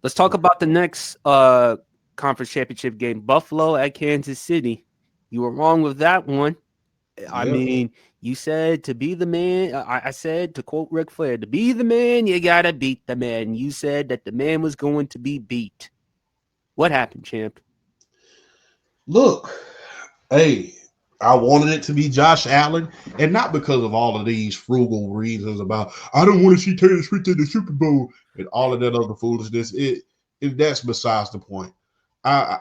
Let's talk about the next conference championship game, Buffalo at Kansas City. You were wrong with that one. I Yeah. mean, you said to be the man. I said, to quote Ric Flair, to be the man, you gotta beat the man. You said that the man was going to be beat. What happened, champ? Look, hey, I wanted it to be Josh Allen, and not because of all of these frugal reasons about I don't want to see Taylor Swift in the Super Bowl and all of that other foolishness. It that's besides the point. I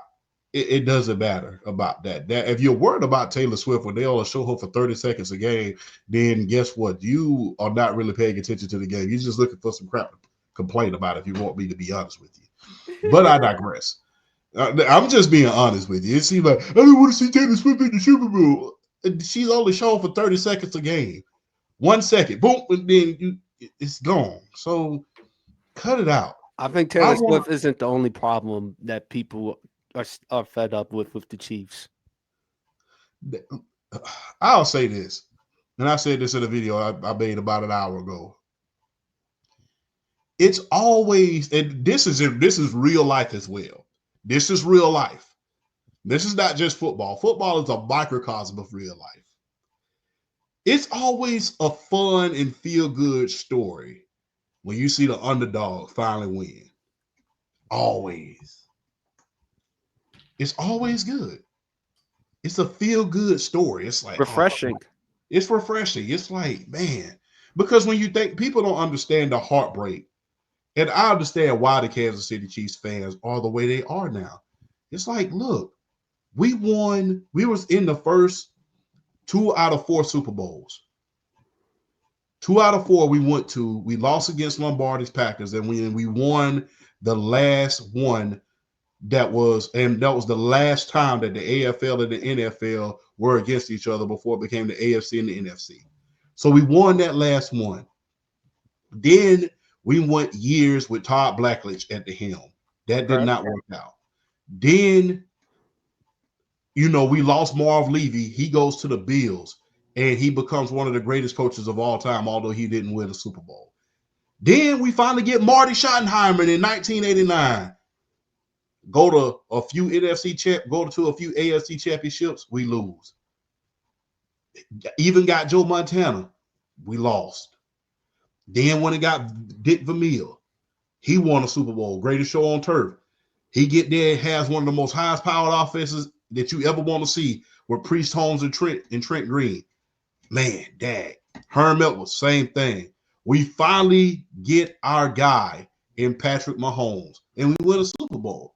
it doesn't matter about that. That if you're worried about Taylor Swift when they only show her for 30 seconds a game, then guess what? You are not really paying attention to the game. You're just looking for some crap to complain about if you want me to be honest with you. But I digress. I'm just being honest with you. It seems like I don't want to see Taylor Swift in the Super Bowl. She's only shown for 30 seconds a game. 1 second, boom, and then it's gone. So cut it out. I think I Taylor want. Swift isn't the only problem that people are fed up with the Chiefs. I'll say this, and I said this in a video I made about an hour ago. It's always, and this is real life as well. This is real life. This is not just football. Football is a microcosm of real life. It's always a fun and feel good story when you see the underdog finally win. Always. It's always good. It's a feel good story. It's like, oh, Refreshing. it's refreshing. It's like, man, because when you think people don't understand the heartbreak, and I understand why the Kansas City Chiefs fans are the way they are now. It's like, look, we won, we was in the first 2 out of 4 Super Bowls. 2 out of 4 we went to. We lost against Lombardi's Packers, and we won the last one that was the last time that the AFL and the NFL were against each other before it became the AFC and the NFC. So we won that last one. Then we went years with Todd Blackledge at the helm. That did Correct. not work out. Then, we lost Marv Levy. He goes to the Bills, and he becomes one of the greatest coaches of all time, although he didn't win a Super Bowl. Then we finally get Marty Schottenheimer in 1989. Go to a few go to a few AFC championships, we lose. Even got Joe Montana, we lost. Then when it got Dick Vermeil, he won a Super Bowl, greatest show on turf. He get there and has one of the most highest powered offenses that you ever want to see with Priest Holmes and Trent Green. Man, dang. Herm Edwards, same thing. We finally get our guy in Patrick Mahomes, and we win a Super Bowl.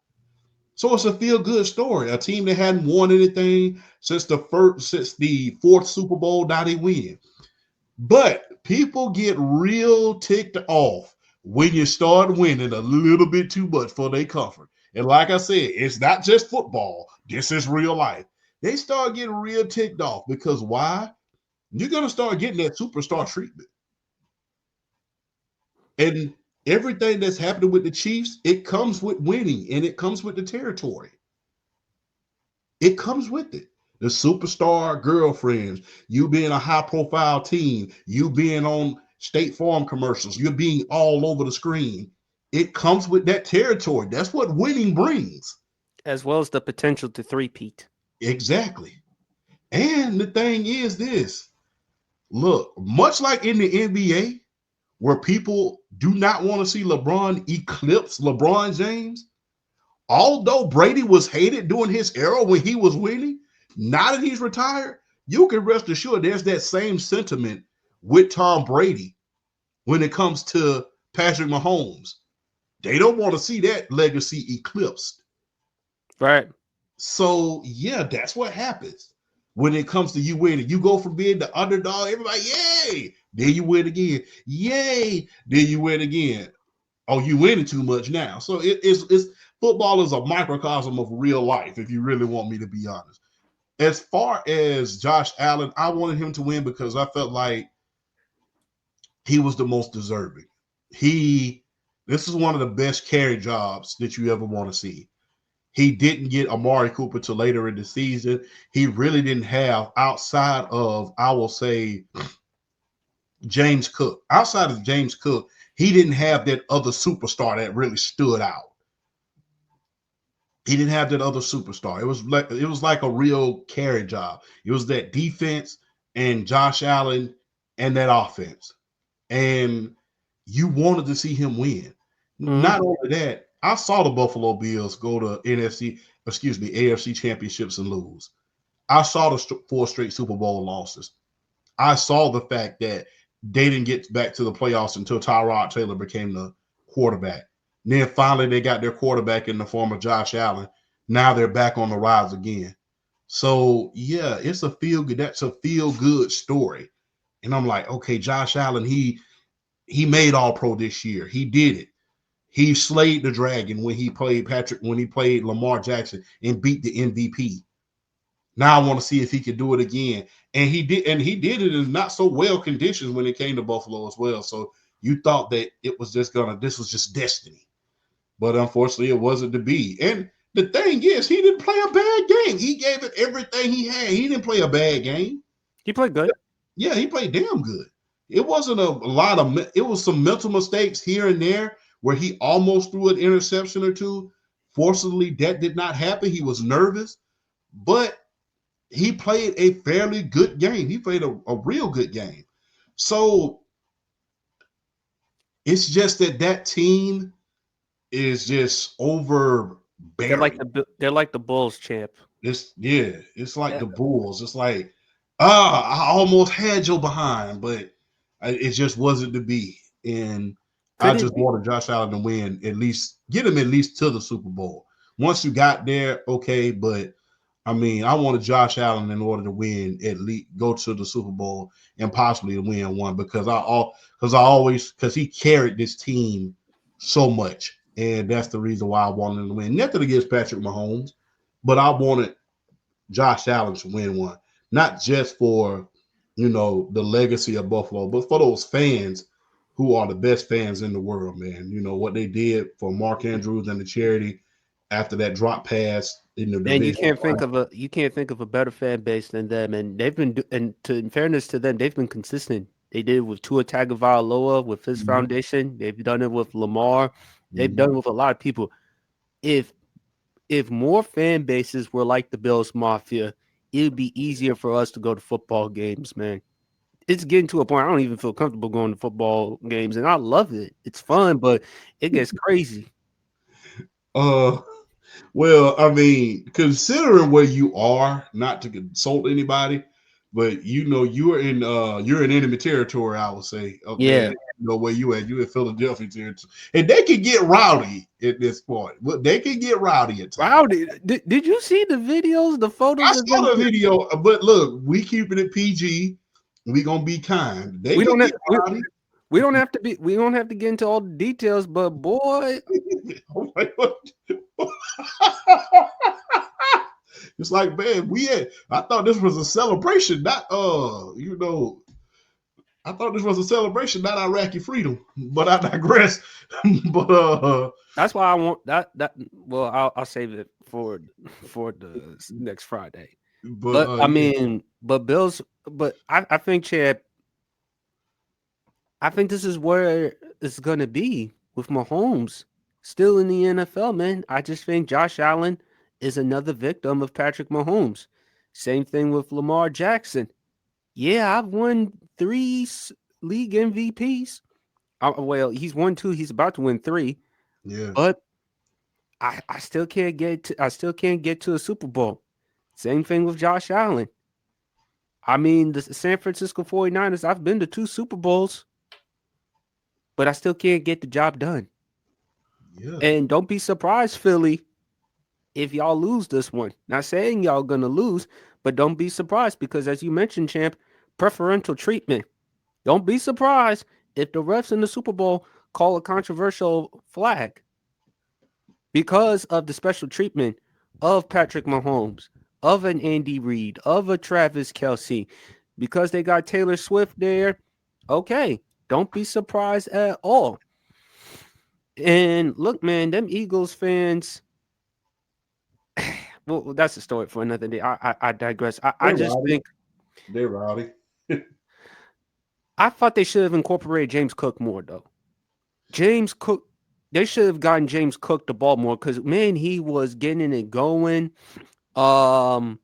So it's a feel-good story. A team that hadn't won anything since the fourth Super Bowl, now they win. But people get real ticked off when you start winning a little bit too much for their comfort. And like I said, it's not just football. This is real life. They start getting real ticked off because why? You're going to start getting that superstar treatment. And everything that's happening with the Chiefs, it comes with winning and it comes with the territory. It comes with it. The superstar girlfriends, you being a high profile team, you being on State Farm commercials, you're being all over the screen. It comes with that territory. That's what winning brings. As well as the potential to three-peat. Exactly. And the thing is this. Look, much like in the NBA, where people do not want to see LeBron eclipse LeBron James, although Brady was hated during his era when he was winning, now that he's retired, you can rest assured there's that same sentiment with Tom Brady when it comes to Patrick Mahomes. They don't want to see that legacy eclipsed. Right. So, yeah, that's what happens when it comes to you winning. You go from being the underdog, everybody, yay! Then you win again. Yay! Then you win again. Oh, you winning too much now. So it's football is a microcosm of real life, if you really want me to be honest. As far as Josh Allen, I wanted him to win because I felt like he was the most deserving. This is one of the best carry jobs that you ever want to see. He didn't get Amari Cooper till later in the season. He really didn't have, outside of, I will say, James Cook. Outside of James Cook, he didn't have that other superstar that really stood out. He didn't have that other superstar. It was like a real carry job. It was that defense and Josh Allen and that offense. And you wanted to see him win. Mm-hmm. Not only that, I saw the Buffalo Bills go to AFC championships and lose. I saw the four straight Super Bowl losses. I saw the fact that they didn't get back to the playoffs until Tyrod Taylor became the quarterback. And then finally they got their quarterback in the form of Josh Allen. Now they're back on the rise again. So yeah, it's a feel good. That's a feel good story. And I'm like, okay, Josh Allen, he made All Pro this year. He did it. He slayed the dragon when he played Lamar Jackson and beat the MVP. Now I want to see if he could do it again. And he did it in not so well conditions when it came to Buffalo as well. So you thought that this was just destiny. But unfortunately it wasn't to be. And the thing is, he didn't play a bad game. He gave it everything he had. He didn't play a bad game. He played good. Yeah, he played damn good. It wasn't a lot of it was some mental mistakes here and there where he almost threw an interception or two. Fortunately, that did not happen. He was nervous, but he played a fairly good game. He played a real good game. So it's just that team is just overbearing. They're like the Bulls, champ. It's like Yeah. the Bulls. It's like, I almost had your behind, but it just wasn't to be. And I Could it just be? wanted Josh Allen to win, at least get him at least to the Super Bowl. Once you got there, okay, but I mean, I wanted Josh Allen in order to win, at least go to the Super Bowl and possibly win one because he carried this team so much, and that's the reason why I wanted him to win. Nothing against Patrick Mahomes, but I wanted Josh Allen to win one, not just for the legacy of Buffalo, but for those fans who are the best fans in the world, man. You know what they did for Mark Andrews and the charity after that drop pass in the Man, division. you can't think of a better fan base than them, and in fairness to them, they've been consistent. They did it with Tua Tagovailoa with his Mhm. foundation. They've done it with Lamar. They've Mhm. done it with a lot of people. If if more fan bases were like the Bills Mafia, it would be easier for us to go to football games, man. It's getting to a point I don't even feel comfortable going to football games, and I love it. It's fun, but it gets crazy. Uh, well, I mean, considering where you are, not to consult anybody, but you're in enemy territory, I would say, up there. Yeah. You know where you at? You in Philadelphia territory, and they can get rowdy at this point. But they can get rowdy at times. Rowdy, did you see the videos, the I photos of saw them? the video, but look, we keeping it PG. We gonna be kind. They We can don't have get rowdy. we don't have to get into all the details, but boy, I'm like, what? It's like, man, I thought this was a celebration, not I thought this was a celebration, not Iraqi freedom. But I digress. but that's why I want that. Well, I'll save it for the next Friday. But I yeah, mean, but I think Chad, I think this is where it's gonna be with Mahomes still in the NFL, man. I just think Josh Allen is another victim of Patrick Mahomes. Same thing with Lamar Jackson. Yeah, I've won league MVPs. Well, he's won two. He's about to win three, yeah, but I still can't get to a Super Bowl. Same thing with Josh Allen. I mean, the San Francisco 49ers, I've been to two Super Bowls, but I still can't get the job done. yeah, And don't be surprised, Philly, if y'all lose this one. Not saying y'all gonna lose, but don't be surprised because as you mentioned, champ, preferential treatment. Don't be surprised if the refs in the Super Bowl call a controversial flag because of the special treatment of Patrick Mahomes, of an Andy Reid, of a Travis Kelsey, because they got Taylor Swift there. Okay, don't be surprised at all. And look, man, them Eagles fans. Well, that's a story for another day. I digress. I they're just rowdy. think They're rowdy. I thought they should have incorporated James Cook more though. James Cook. They should have gotten James Cook the ball more because man, he was getting it going. Um,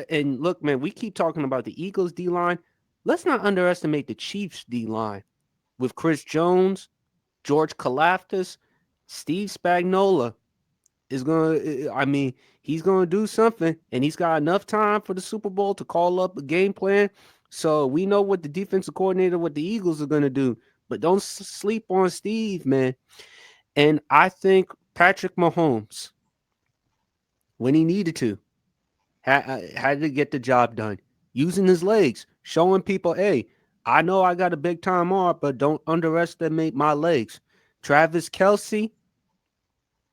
and look, man, we keep talking about the Eagles D line. Let's not underestimate the Chiefs D line with Chris Jones, George Kalafdis, Steve Spagnuolo is gonna. I mean, he's gonna do something, and he's got enough time for the Super Bowl to call up a game plan. So we know what the defensive coordinator, what the Eagles are gonna do. But don't sleep on Steve, man. And I think Patrick Mahomes, when he needed to, had to get the job done, using his legs, showing people, hey, I know I got a big time arm, but don't underestimate my legs. Travis Kelsey,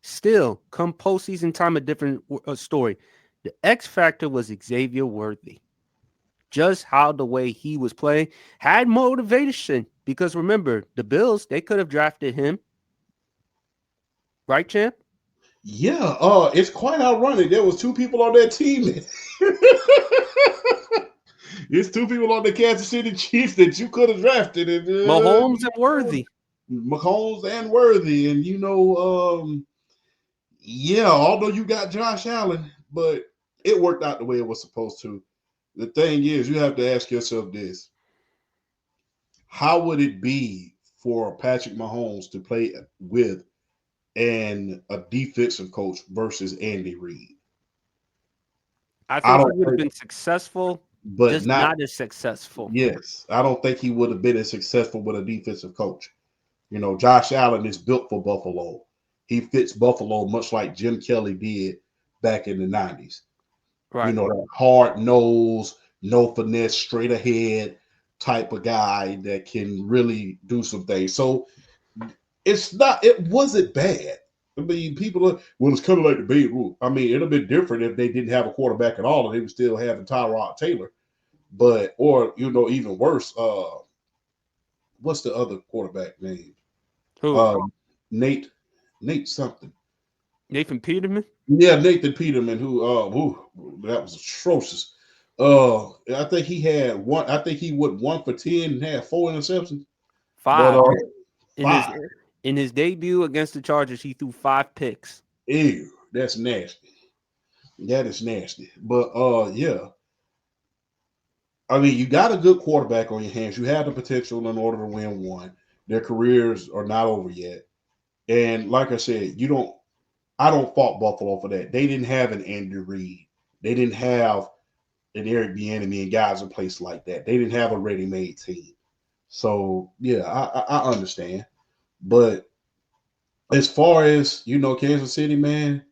still, come postseason time, a different story. The X factor was Xavier Worthy. Just how the way he was playing had motivation because remember, the Bills, they could have drafted him, right, champ? Yeah, it's quite ironic. There was two people on that team. It's two people on the Kansas City Chiefs that you could have drafted, and Mahomes and Worthy. Mahomes and Worthy, and yeah. Although you got Josh Allen, but it worked out the way it was supposed to. The thing is, you have to ask yourself this: how would it be for Patrick Mahomes to play with and a defensive coach versus Andy Reid? I I think he don't would have think, been successful, but just not not as successful. yes. I don't think he would have been as successful with a defensive coach. Josh Allen is built for Buffalo. He fits Buffalo much like Jim Kelly did back in the 90s. Right. That hard nose, no finesse, straight ahead type of guy that can really do some things. So it wasn't bad. I mean, people are, well, it's kind of like the Babe Ruth. I mean, it'd have been different if they didn't have a quarterback at all and they would still having Tyrod Taylor. But, or, even worse, what's the other quarterback name? Who? Um, Nate, Nate something. Nathan Peterman? Yeah, Nathan Peterman, that was atrocious. I think he had one. I think he went 1 for 10 and had 4 interceptions. But 5. In his 5, in his debut against the Chargers, he threw 5 picks. ew, that's nasty. That is nasty. But yeah, I mean, you got a good quarterback on your hands. You have the potential in order to win one. Their careers are not over yet, and like I said, you don't. I don't fault Buffalo for that. They didn't have an Andy Reid. They didn't have an Eric Bieniemy and guys in place like that. They didn't have a ready-made team. So yeah, I understand. But as far as Kansas City, man,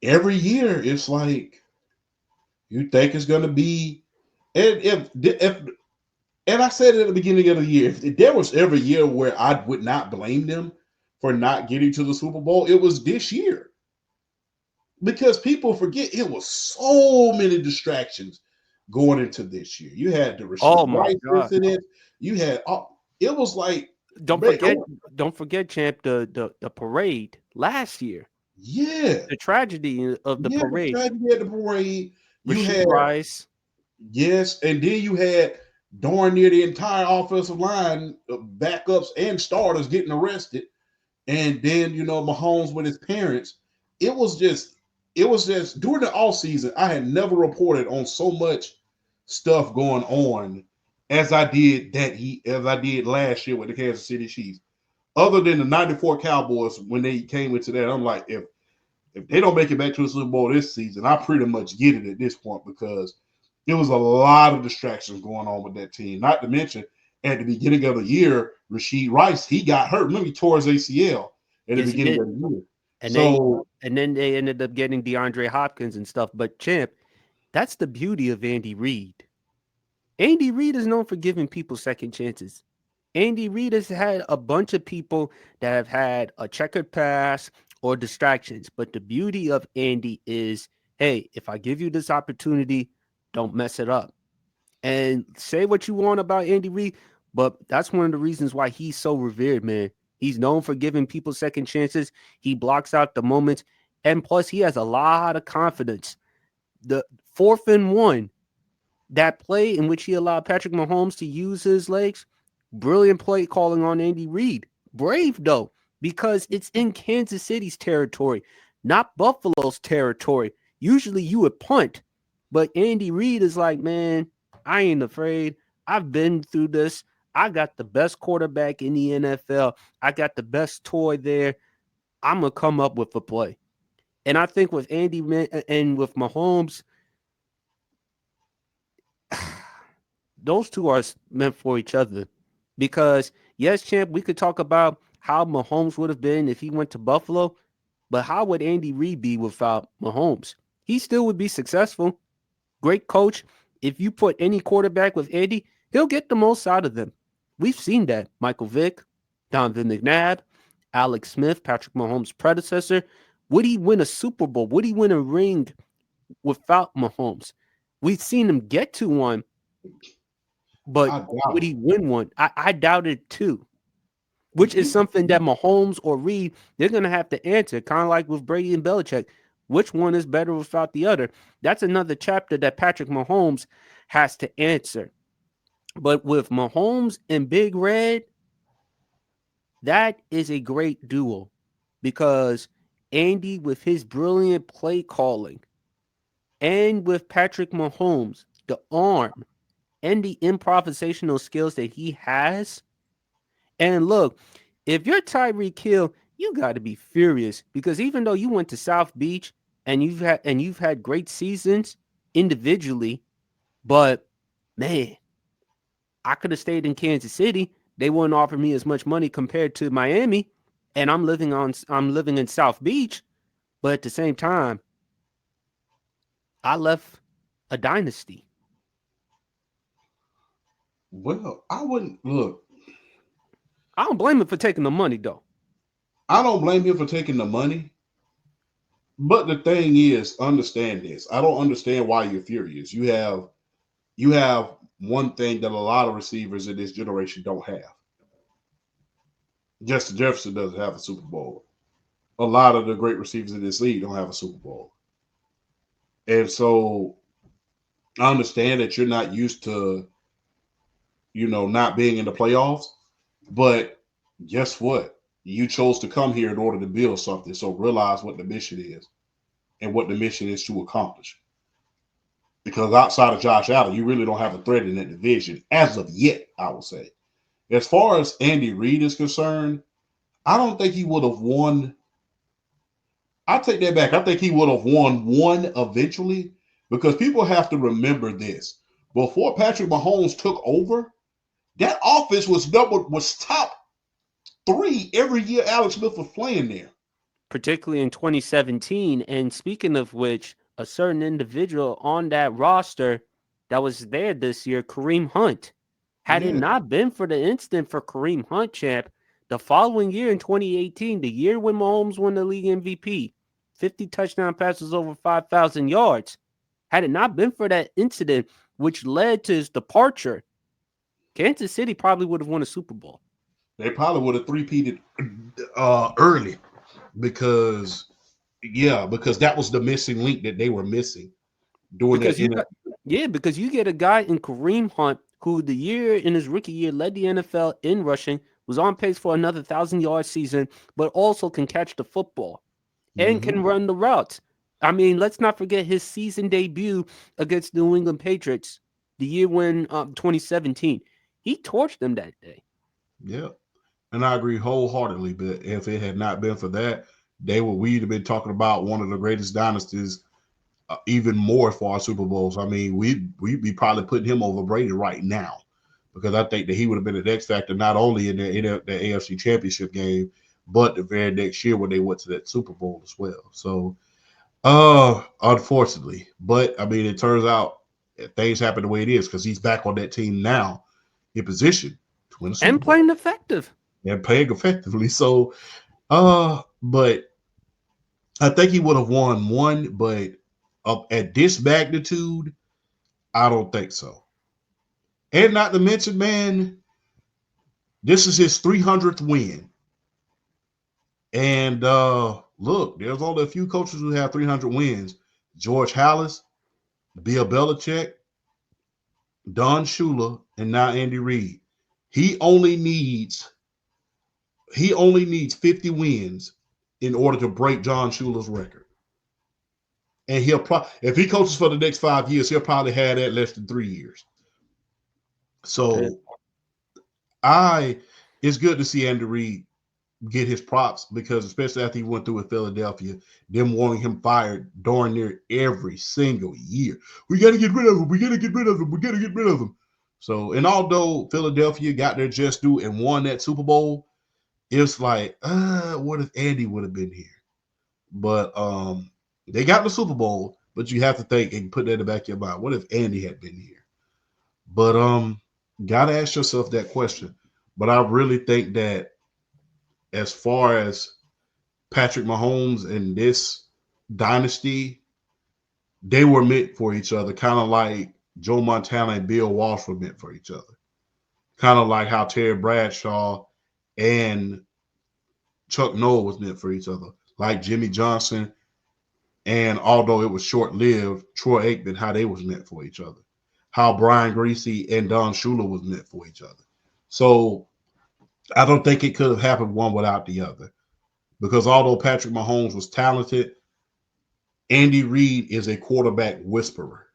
every year it's like you think it's gonna be, and if and I said it at the beginning of the year, if there was every year where I would not blame them for not getting to the Super Bowl, it was this year because people forget it was so many distractions going into this year. You had the Oh Rasheed my Rice god. incident. You had it was like, Don't man, forget don't forget, champ, the parade last year. yeah, The tragedy of the yeah, the parade. tragedy at the parade. You Rasheed had, Rice. yes, and then you had darn near the entire offensive line, backups and starters getting arrested, and then Mahomes with his parents. It was just, during the off season. I had never reported on so much stuff going on as I did last year with the Kansas City Chiefs. Other than the '94 Cowboys when they came into that, I'm like, if they don't make it back to the Super Bowl this season, I pretty much get it at this point because there was a lot of distractions going on with that team. Not to mention, at the beginning of the year, Rasheed Rice, he got hurt. Remember, he tore his ACL at the Yes, he beginning did. of the year. And they So, and then they ended up getting DeAndre Hopkins and stuff. But champ, that's the beauty of Andy Reid. Andy Reid is known for giving people second chances. Andy Reid has had a bunch of people that have had a checkered pass or distractions. But the beauty of Andy is, hey, if I give you this opportunity, don't mess it up. And say what you want about Andy Reid, but that's one of the reasons why he's so revered, man. He's known for giving people second chances. He blocks out the moments. And plus, he has a lot of confidence. The 4th and 1, that play in which he allowed Patrick Mahomes to use his legs, brilliant play calling on Andy Reid. Brave, though. because it's in Kansas City's territory, not Buffalo's territory. Usually you would punt, but Andy Reid is like, man, I ain't afraid. I've been through this. I got the best quarterback in the NFL. I got the best toy there. I'm gonna come up with a play. And I think with and with Mahomes, those two are meant for each other. Because yes, champ, we could talk about how Mahomes would have been if he went to Buffalo, but how would Andy Reid be without Mahomes? He still would be successful. Great coach. If you put any quarterback with Andy, he'll get the most out of them. We've seen that. Michael Vick, Donovan McNabb, Alex Smith, Patrick Mahomes' predecessor. Would he win a Super Bowl? Would he win a ring without Mahomes? We've seen him get to one, but I would doubt it. he win one? I doubt it too. Which is something that Mahomes or Reed, they're going to have to answer, kind of like with Brady and Belichick. Which one is better without the other? That's another chapter that Patrick Mahomes has to answer. But with Mahomes and Big Red, that is a great duo because Andy, with his brilliant play calling, and with Patrick Mahomes, the arm and the improvisational skills that he has. And look, if you're Tyreek Hill, you got to be furious because even though you went to South Beach and you've had great seasons individually, but man, I could have stayed in Kansas City. They wouldn't offer me as much money compared to Miami, and I'm living in South Beach, but at the same time, I left a dynasty. Well, I wouldn't look. I don't blame him for taking the money though. I don't blame him for taking the money. But the thing is, understand this. I don't understand why you're furious. You have one thing that a lot of receivers in this generation don't have. Justin Jefferson doesn't have a Super Bowl. A lot of the great receivers in this league don't have a Super Bowl. And so I understand that you're not used to, not being in the playoffs, but guess what? You chose to come here in order to build something. So realize what the mission is and what the mission is to accomplish. Because outside of Josh Allen, you really don't have a threat in that division as of yet, I would say. As far as Andy Reid is concerned, I don't think he would have won. I take that back. I think he would have won one eventually because people have to remember this. Before Patrick Mahomes took over, that offense was top three every year Alex Smith was playing there. Particularly in 2017. And speaking of which, a certain individual on that roster that was there this year, Kareem Hunt, had it Yeah, not been for the incident for Kareem Hunt, champ, the following year in 2018, the year when Mahomes won the league MVP, 50 touchdown passes over 5,000 yards, had it not been for that incident, which led to his departure, Kansas City probably would have won a Super Bowl. they probably would have three-peated early because, yeah, because that was the missing link that they were missing during that. Because because you get a guy in Kareem Hunt who the year in his rookie year led the NFL in rushing, was on pace for another 1,000 yard season, but also can catch the football and Mm-hmm. can run the routes. I mean, let's not forget his season debut against the New England Patriots the year when 2017. He torched them that day. Yeah, and I agree wholeheartedly. But if it had not been for that, we'd have been talking about one of the greatest dynasties, even more for our Super Bowls. I mean, we'd be probably putting him over Brady right now because I think that he would have been an X factor not only in the AFC Championship game, but the very next year when they went to that Super Bowl as well. So, unfortunately, but I mean, it turns out things happen the way it is because he's back on that team now in position to win a Super And Bowl playing effective. and playing effectively. So, but I think he would have won one, but up at this magnitude, I don't think so. And not to mention, man, this is his 300th win. And look, there's only a few coaches who have 300 wins: George Hallis, Bill Belichick, Don Shula, and now Andy Reid. He only needs He only needs 50 wins in order to break John Schuler's record. And he'll probably, if he coaches for the next 5 years, he'll probably have that less than 3 years. Yeah. So I, it's good to see Andy Reid get his props because especially after he went through with Philadelphia, them wanting him fired darn near every single year. We got to get rid of him. We got to get rid of him. We got to get rid of him. So, and although Philadelphia got their just due and won that Super Bowl, it's like, what if Andy would have been here? But they got the Super Bowl, but you have to think and put that in the back of your mind. What if Andy had been here? But gotta ask yourself that question. But I really think that as far as Patrick Mahomes and this dynasty, they were meant for each other, kind of like Joe Montana and Bill Walsh were meant for each other. Kind of like how Terry Bradshaw and Chuck Noll was meant for each other, like Jimmy Johnson, and although it was short-lived, Troy Aikman, how they was meant for each other, how Brian Greasy and Don Shula was meant for each other. So I don't think it could have happened one without the other. Because although Patrick Mahomes was talented, Andy Reid is a quarterback whisperer.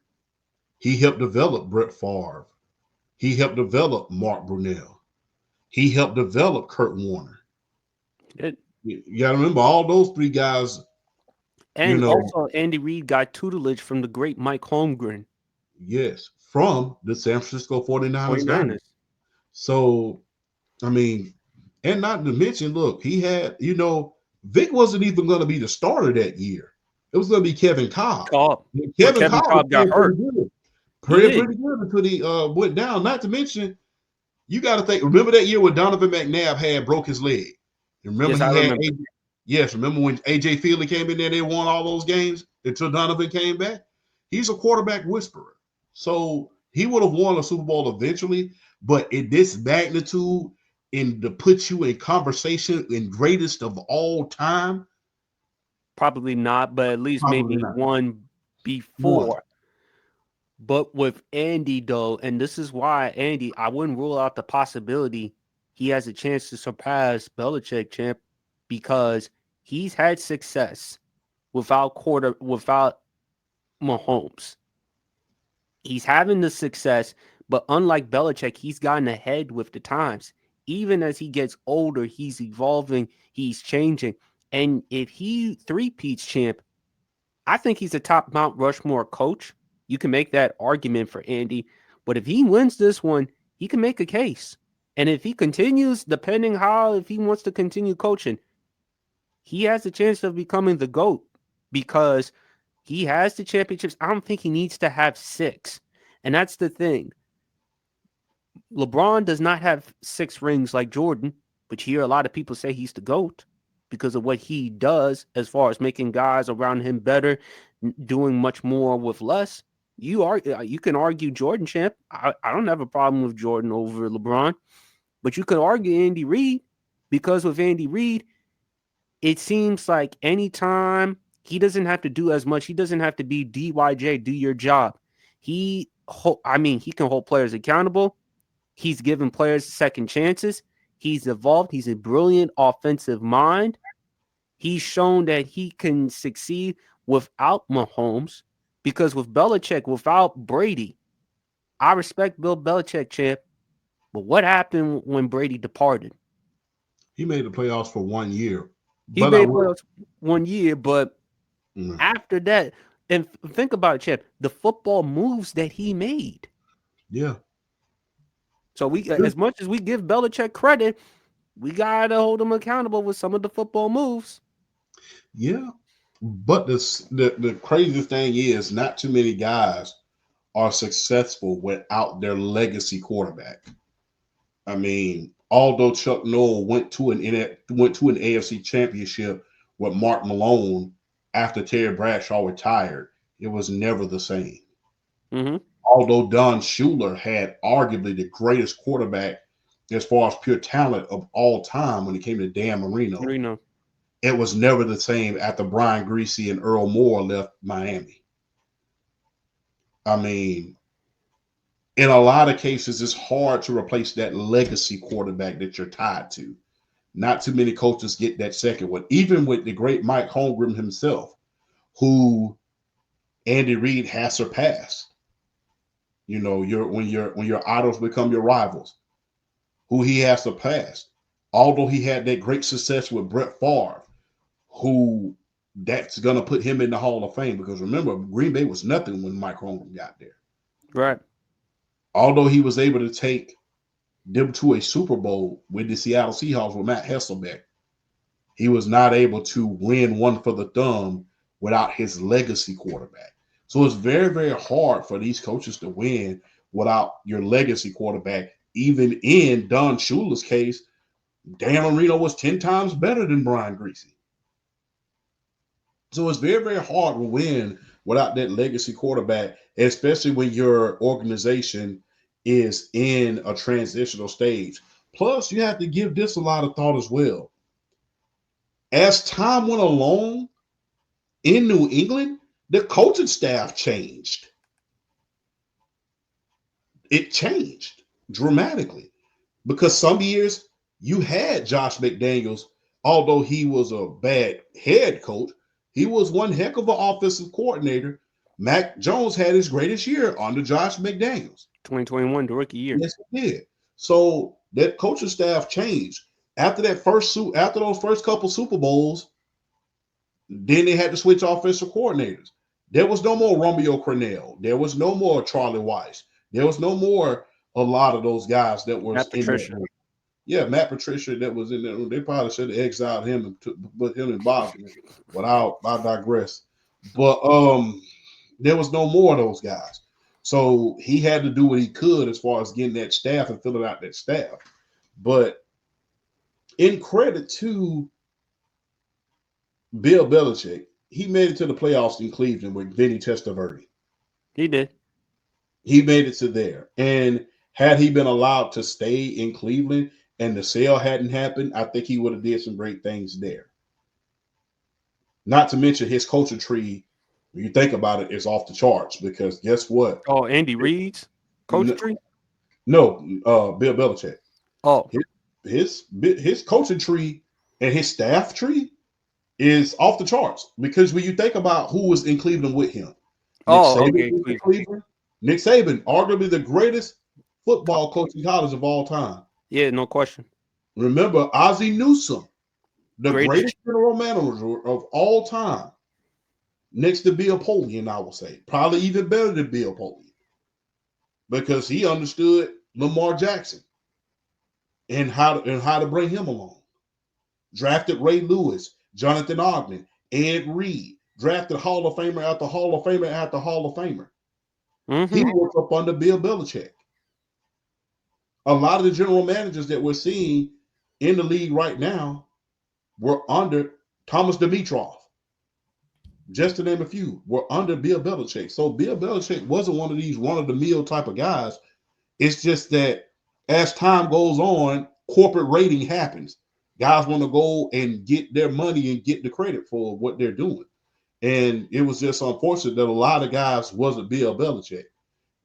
He helped develop Brett Favre. He helped develop Mark Brunell. He helped develop Kurt Warner. It, You got to remember all those three guys, you and know, also, Andy Reid got tutelage from the great Mike Holmgren, yes, from the San Francisco 49ers dynasty. 49ers. So, I mean, and not to mention, look, he had, Vic wasn't even going to be the starter that year. It was going to be Kevin Cobb. Cobb, And but Kevin Kevin Cobb was Cobb got playing pretty hurt. good. He did. Pretty good until he went down. Not to mention, you got to think. Remember that year when Donovan McNabb had broke his leg. Remember Yes, I he had remember. yes. Remember when AJ Fieldy came in there? They won all those games until Donovan came back. He's a quarterback whisperer, so he would have won a Super Bowl eventually. But in this magnitude, and to put you in conversation in greatest of all time, Probably not, but at least probably maybe not. one One. before. But with Andy, though, and this is why Andy, I wouldn't rule out the possibility he has a chance to surpass Belichick, champ, because he's had success without Mahomes. He's having the success, but unlike Belichick, he's gotten ahead with the times. Even as he gets older, he's evolving, he's changing. And if he three-peats, champ, I think he's a top Mount Rushmore coach. You can make that argument for Andy, but if he wins this one, he can make a case. And if he continues, depending how, if he wants to continue coaching, he has a chance of becoming the GOAT because he has the championships. I don't think he needs to have six. And that's the thing. LeBron does not have 6 rings like Jordan, but you hear a lot of people say he's the GOAT because of what he does as far as making guys around him better, doing much more with less. You can argue Jordan, champ. I don't have a problem with Jordan over LeBron, but you could argue Andy Reid because with Andy Reid, it seems like anytime he doesn't have to do as much, he doesn't have to be DYJ, do your job. He can hold players accountable. He's given players second chances. He's evolved. He's a brilliant offensive mind. He's shown that he can succeed without Mahomes because with Belichick, without Brady, I respect Bill Belichick, champ. But what happened when Brady departed? He made the playoffs for 1 year, He but I made will. playoffs 1 year, but Mm, after that, and think about it, champ, the football moves that he made. yeah, So as much as we give Belichick credit, we gotta hold him accountable with some of the football moves. yeah. But the crazy thing is, not too many guys are successful without their legacy quarterback. I mean, although Chuck Noll went to an AFC championship with Mark Malone after Terry Bradshaw retired, it was never the same. Mm-hmm. Although Don Shula had arguably the greatest quarterback as far as pure talent of all time when it came to Dan Marino, Reno. it was never the same after Brian Greasy and Earl Moore left Miami. I mean, in a lot of cases, it's hard to replace that legacy quarterback that you're tied to. Not too many coaches get that second one, even with the great Mike Holmgren himself, who Andy Reid has surpassed. You know, when your idols become your rivals, who he has surpassed. Although he had that great success with Brett Favre, who that's gonna put him in the Hall of Fame because remember, Green Bay was nothing when Mike Holmgren got there. Right. Although he was able to take them to a Super Bowl with the Seattle Seahawks with Matt Hasselbeck, he was not able to win one for the thumb without his legacy quarterback. So it's very, very hard for these coaches to win without your legacy quarterback. Even in Don Shula's case, Dan Marino was 10 times better than Brian Greasy. So it's very, very hard to win without that legacy quarterback, especially when your organization is in a transitional stage. Plus, you have to give this a lot of thought as well. As time went along in New England, the coaching staff changed. It changed dramatically because some years you had Josh McDaniels, although he was a bad head coach, he was one heck of an offensive coordinator. Mac Jones had his greatest year under Josh McDaniels. 2021, the rookie year. Yes, he did. So that coaching staff changed after after those first couple Super Bowls. Then they had to switch offensive coordinators. There was no more Romeo Crennel. There was no more Charlie Weiss. There was no more a lot of those guys that was Matt in there. Patricia. Yeah, Matt Patricia that was in there. They probably should have exiled him and put him in Boston. But I digress. But there was no more of those guys. So he had to do what he could as far as getting that staff and filling out that staff. But in credit to Bill Belichick, he made it to the playoffs in Cleveland with Vinny Testaverde. He did. He made it to there. And had he been allowed to stay in Cleveland and the sale hadn't happened, I think he would have did some great things there. Not to mention his coaching tree, when you think about it, is off the charts because guess what? Oh, Andy Reid's coach tree? No, Bill Belichick. Oh. His coaching tree and his staff tree is off the charts because when you think about who was in Cleveland with him, Nick Oh, Saban okay. was in Cleveland. Nick Saban, arguably the greatest football coach in college of all time. Yeah, no question. Remember Ozzie Newsome, the Greatest. greatest general manager of all time, next to Bill Polian, I will say, probably even better than Bill Polian, because he understood Lamar Jackson and how to bring him along. Drafted Ray Lewis, Jonathan Ogden, Ed Reed, drafted Hall of Famer after Hall of Famer after Hall of Famer. Mm-hmm. He worked up under Bill Belichick. A lot of the general managers that we're seeing in the league right now were under Thomas Dimitroff. Just to name a few, were under Bill Belichick. So Bill Belichick wasn't one of these run-of-the-mill type of guys. It's just that as time goes on, corporate rating happens. Guys want to go and get their money and get the credit for what they're doing. And it was just unfortunate that a lot of guys wasn't Bill Belichick.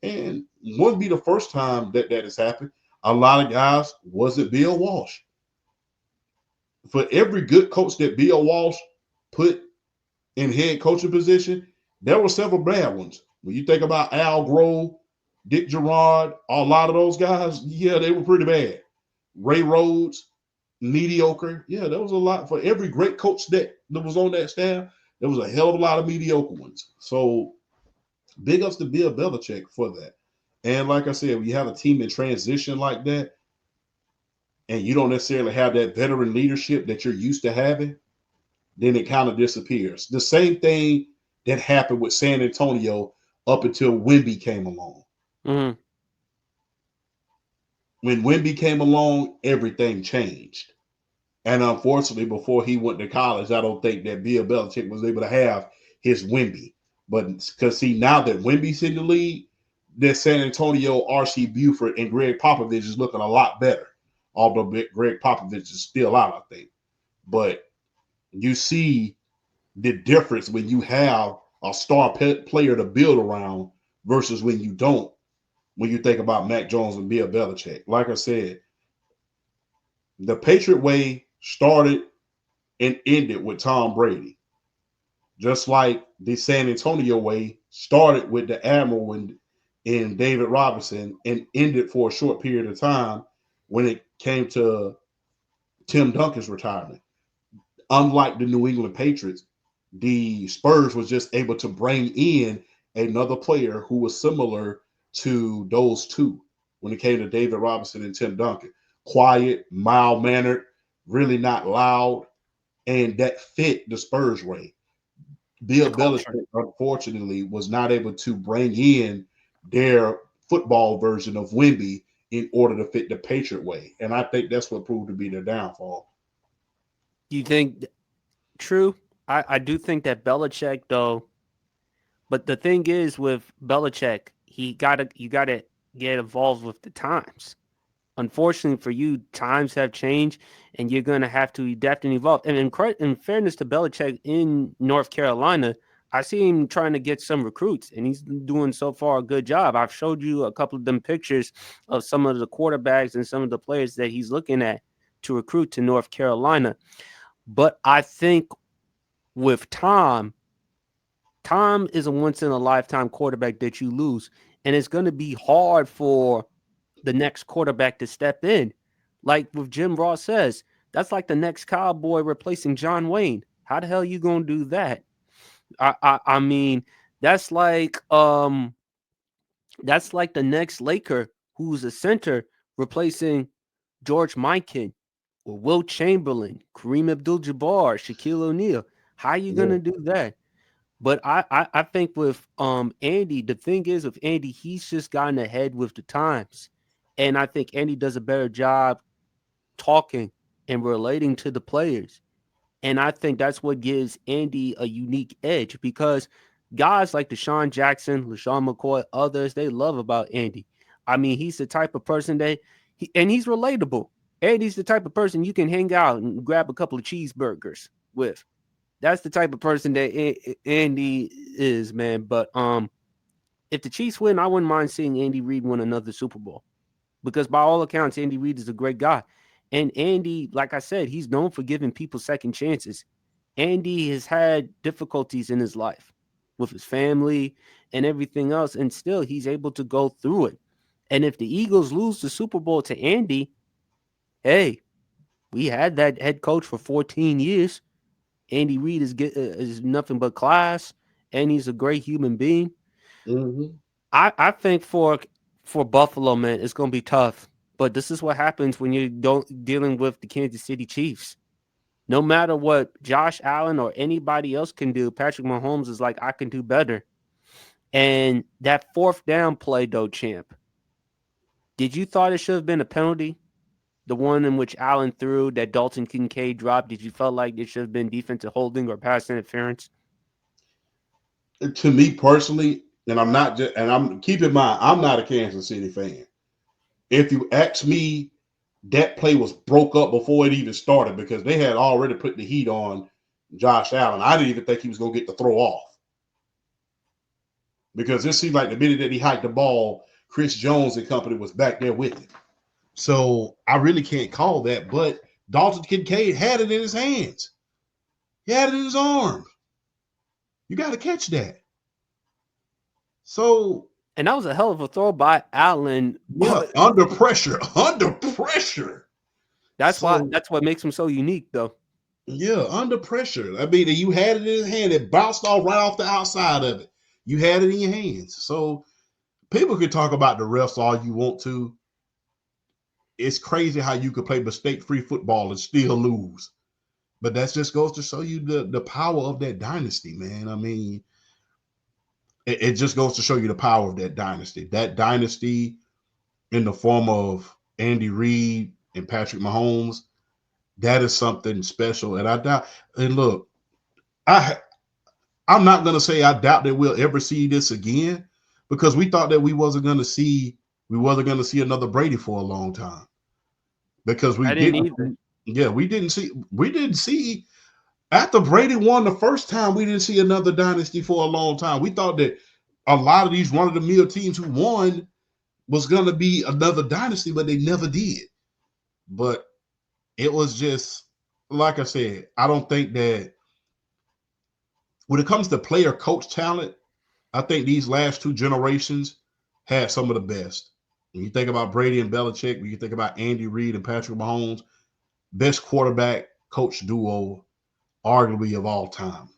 And wouldn't be the first time that has happened. A lot of guys wasn't Bill Walsh. For every good coach that Bill Walsh put in head coaching position, there were several bad ones. When you think about Al Grove, Dick Gerard, a lot of those guys, yeah, they were pretty bad. Ray Rhodes, mediocre. Yeah, there was a lot. For every great coach that was on that staff, there was a hell of a lot of mediocre ones. So big ups to Bill Belichick for that. And like I said, when you have a team in transition like that, and you don't necessarily have that veteran leadership that you're used to having, then it kind of disappears. The same thing that happened with San Antonio up until Wemby came along. Mm-hmm. When Wemby came along, everything changed. And unfortunately, before he went to college, I don't think that Bill Belichick was able to have his Wemby. But because see, now that Wemby's in the league, that San Antonio, R.C. Buford, and Greg Popovich is looking a lot better. Although Greg Popovich is still out, I think. But you see the difference when you have a star player to build around versus when you don't, when you think about Mac Jones and Bill Belichick. Like I said, the Patriot way started and ended with Tom Brady, just like the San Antonio way started with the Admiral and David Robinson and ended for a short period of time when it came to Tim Duncan's retirement. Unlike the New England Patriots, the Spurs was just able to bring in another player who was similar to those two when it came to David Robinson and Tim Duncan. Quiet, mild mannered, really not loud, and that fit the Spurs way. The Bill culture. Belichick, unfortunately, was not able to bring in their football version of Wimby in order to fit the Patriot way. And I think that's what proved to be their downfall. You think true? I do think that Belichick though, but the thing is with Belichick, you gotta get involved with the times. Unfortunately for you, times have changed, and you're going to have to adapt and evolve. And in fairness to Belichick in North Carolina, I see him trying to get some recruits, and he's doing so far a good job. I've showed you a couple of them pictures of some of the quarterbacks and some of the players that he's looking at to recruit to North Carolina. But I think with Tom is a once in a lifetime quarterback that you lose, and it's going to be hard for the next quarterback to step in. Like with Jim Ross says, that's like the next cowboy replacing John Wayne. How the hell you gonna do that? I mean, that's like um that's like the next Laker who's a center replacing George Mikan or Will Chamberlain, Kareem Abdul-Jabbar, Shaquille O'Neal. How you Yeah. gonna do that? But I think with Andy, the thing is with Andy, he's just gotten ahead with the times. And I think Andy does a better job talking and relating to the players. And I think that's what gives Andy a unique edge because guys like Deshaun Jackson, LaShawn McCoy, others, they love about Andy. I mean, he's the type of person and he's relatable. Andy's the type of person you can hang out and grab a couple of cheeseburgers with. That's the type of person that Andy is, man. But if the Chiefs win, I wouldn't mind seeing Andy Reid win another Super Bowl because by all accounts, Andy Reid is a great guy. And Andy, like I said, he's known for giving people second chances. Andy has had difficulties in his life with his family and everything else, and still he's able to go through it. And if the Eagles lose the Super Bowl to Andy, hey, we had that head coach for 14 years. Andy Reid is nothing but class, and he's a great human being. Mm-hmm. I think for Buffalo, man, it's gonna be tough. But this is what happens when you don't dealing with the Kansas City Chiefs. No matter what Josh Allen or anybody else can do, Patrick Mahomes is like, I can do better. And that fourth down play, though, champ, did you thought it should have been a penalty? The one in which Allen threw that Dalton Kincaid dropped, did you felt like it should have been defensive holding or pass interference? To me personally, and I'm not just, and I'm keep in mind, I'm not a Kansas City fan. If you ask me, that play was broke up before it even started because they had already put the heat on Josh Allen. I didn't even think he was going to get the throw off because it seemed like the minute that he hiked the ball, Chris Jones and company was back there with him. So I really can't call that, but Dalton Kincaid had it in his hands. He had it in his arms. You got to catch that. So And that was a hell of a throw by Allen, yeah, but under pressure, under pressure. So that's what makes him so unique, though. yeah, under pressure. I mean, you had it in his hand. It bounced off right off the outside of it. You had it in your hands. So people can talk about the refs all you want to. It's crazy how you could play mistake-free football and still lose. But that just goes to show you the power of that dynasty, man. I mean, it just goes to show you the power of that dynasty. That dynasty in the form of Andy Reid and Patrick Mahomes, that is something special. And I doubt, and look, I I'm not gonna say I doubt that we'll ever see this again because we thought that we wasn't gonna see another Brady for a long time. Because we I didn't didn't either. yeah, we didn't see after Brady won the first time, we didn't see another dynasty for a long time. We thought that a lot of these run of the mill teams who won was gonna be another dynasty, but they never did. But it was just like I said, I don't think that when it comes to player coach talent, I think these last two generations had some of the best. When you think about Brady and Belichick, when you think about Andy Reid and Patrick Mahomes, best quarterback coach duo arguably of all time.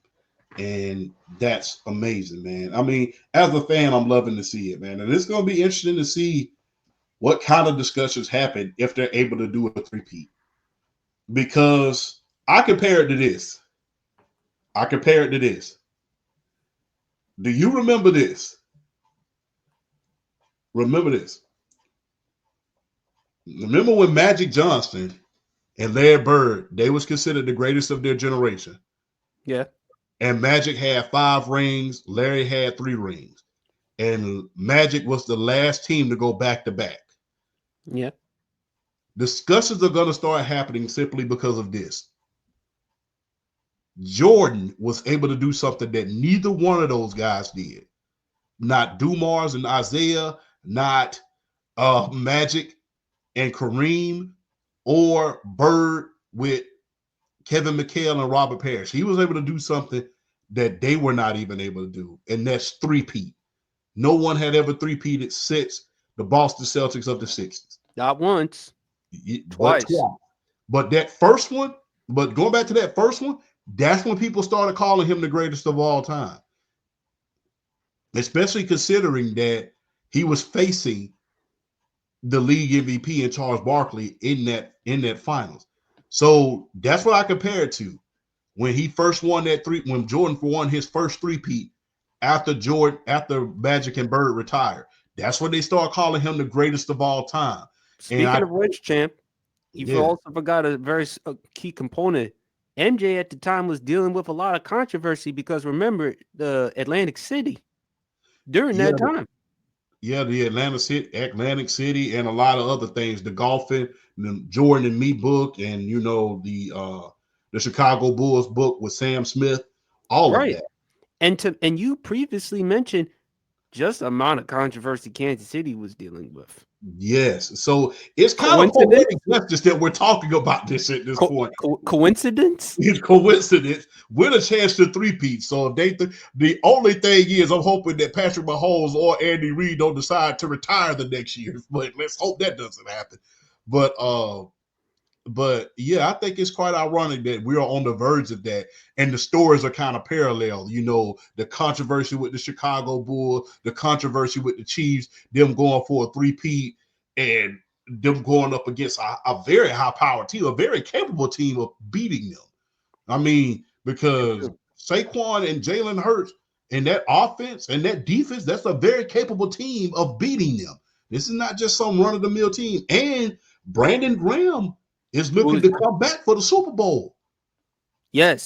And that's amazing, man. I mean, as a fan, I'm loving to see it, man. And it's going to be interesting to see what kind of discussions happen if they're able to do a three-peat. Because I compare it to this. I compare it to this. Do you remember this? Remember this. Remember when Magic Johnson and Larry Bird, they was considered the greatest of their generation. Yeah. And Magic had 5 rings, Larry had 3 rings. And Magic was the last team to go back to back. Yeah. Discussions are going to start happening simply because of this. Jordan was able to do something that neither one of those guys did. Not Dumars and Isaiah, not Magic and Kareem, or Bird with Kevin McHale and Robert Parrish. He was able to do something that they were not even able to do, and that's three-peat. No one had ever three-peated since the Boston Celtics of the 60s. Not once, But twice. twice. But that first one, but going back to that first one, that's when people started calling him the greatest of all time. Especially considering that he was facing the league MVP in Charles Barkley in that finals. So that's what I compare it to. When he first won when Jordan won his first three-peat after Magic and Bird retired. That's when they start calling him the greatest of all time. Speaking of which, champ, you Yeah, also forgot a very key component. MJ at the time was dealing with a lot of controversy because remember the Atlantic City during yeah, that time. yeah, the Atlantic City, and a lot of other things. The golfing, the Jordan and Me book, and the Chicago Bulls book with Sam Smith, all of Right. that. And you previously mentioned just the amount of controversy Kansas City was dealing with. Yes, so it's kind of Coincidence? poetic justice that we're talking about this at this point. Coincidence? It's coincidence with a chance to three-peat. So if the only thing is, I'm hoping that Patrick Mahomes or Andy Reid don't decide to retire the next year. But let's hope that doesn't happen. But yeah, I think it's quite ironic that we are on the verge of that, and the stories are kind of parallel. You know, the controversy with the Chicago Bulls, the controversy with the Chiefs, them going for a three-peat, and them going up against a very high-powered team, a very capable team of beating them. I mean, because Saquon and Jalen Hurts and that offense and that defense, that's a very capable team of beating them. This is not just some run-of-the-mill team. And Brandon Graham is looking Was to come back for the Super Bowl. yes.